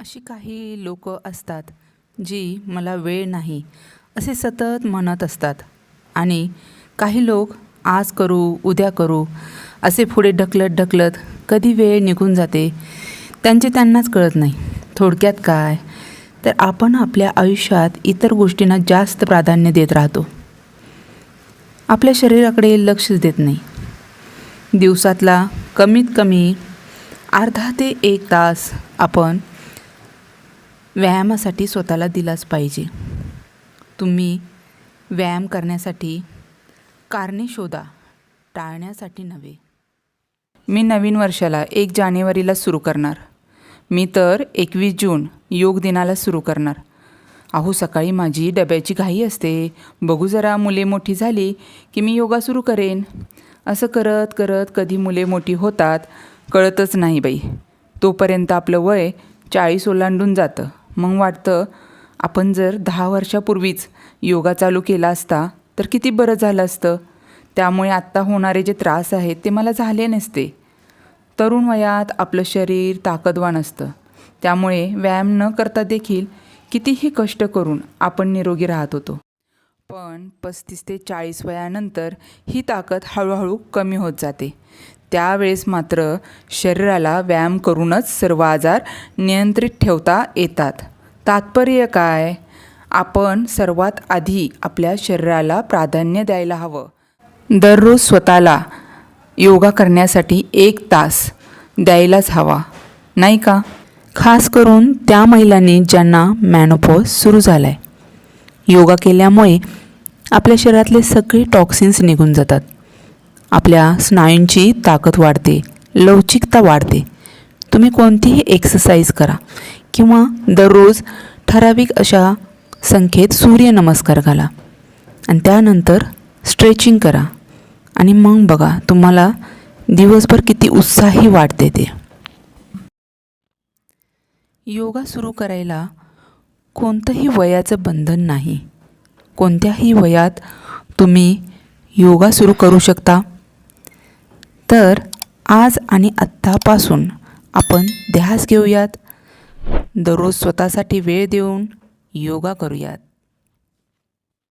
अशी काही लोक असतात जी मला वेळ नाही असे सतत म्हणत असतात आणि काही लोक आज करू उद्या करू असे पुढे ढकलत ढकलत कधी वेळ निघून जाते त्यांचे त्यांनाच कळत नाही. थोडक्यात काय तर आपण आपल्या आयुष्यात इतर गोष्टींना जास्त प्राधान्य देत राहतो, आपल्या शरीराकडे लक्षच देत नाही. दिवसातला कमीत कमी अर्धा ते 1 तास आपण व्यायामासाठी स्वतःला दिलाच पाहिजे. तुम्ही व्यायाम करण्यासाठी कारणे शोधा, टाळण्यासाठी नव्हे. मी नवीन वर्षाला 1 जानेवारीला सुरू करणार. मी तर 21 जून योग दिनाला सुरू करणार. अहो सकाळी माझी डब्याची घाई असते. बघू जरा मुले मोठी झाली की मी योगा सुरू करेन. असं करत करत कधी मुले मोठी होतात कळतच नाही बाई. तोपर्यंत आपलं वय 40 ओलांडून जातं. मग वाटतं आपण जर 10 वर्षापूर्वीच योगा चालू केला असता तर किती बरं झालं असतं. त्यामुळे आत्ता होणारे जे त्रास आहेत ते मला झाले नसते. तरुण वयात आपलं शरीर ताकदवान असतं, त्यामुळे व्यायाम न करता देखील कितीही कष्ट करून आपण निरोगी राहत होतो. पण 35 ते 40 वयानंतर ही ताकद हळूहळू कमी होत जाते. त्यावेळेस मात्र शरीराला व्यायाम करूनच सर्व आजार नियंत्रित ठेवता येतात. तात्पर्य काय? आपण सर्वात आधी आपल्या शरीराला प्राधान्य द्यायला हवं. दररोज स्वतःला योगा करण्यासाठी 1 तास द्यायलाच हवा, नाही का? खास करून त्या महिलांनी ज्यांना मेनोपॉज सुरू झाला आहे. योगा केल्यामुळे आपल्या शरीरातले सगळे टॉक्सिन्स निघून जातात. आपल्या स्नायूंची ताकद वाढते, लवचिकता वाढते. तुम्ही कोणतीही एक्सरसाइज करा किंवा दररोज ठराविक अशा संख्येत सूर्यनमस्कार घाला आणि त्यानंतर स्ट्रेचिंग करा आणि मग बघा तुम्हाला दिवसभर किती उत्साही वाटते ते. योगा सुरू करायला कोणतंही वयाचं बंधन नाही. कोणत्याही वयात तुम्ही योगा सुरू करू शकता. तर आज आणि आत्तापासून आपण ध्यास घेऊयात. दररोज स्वतःसाठी वेळ देऊन योगा करूयात.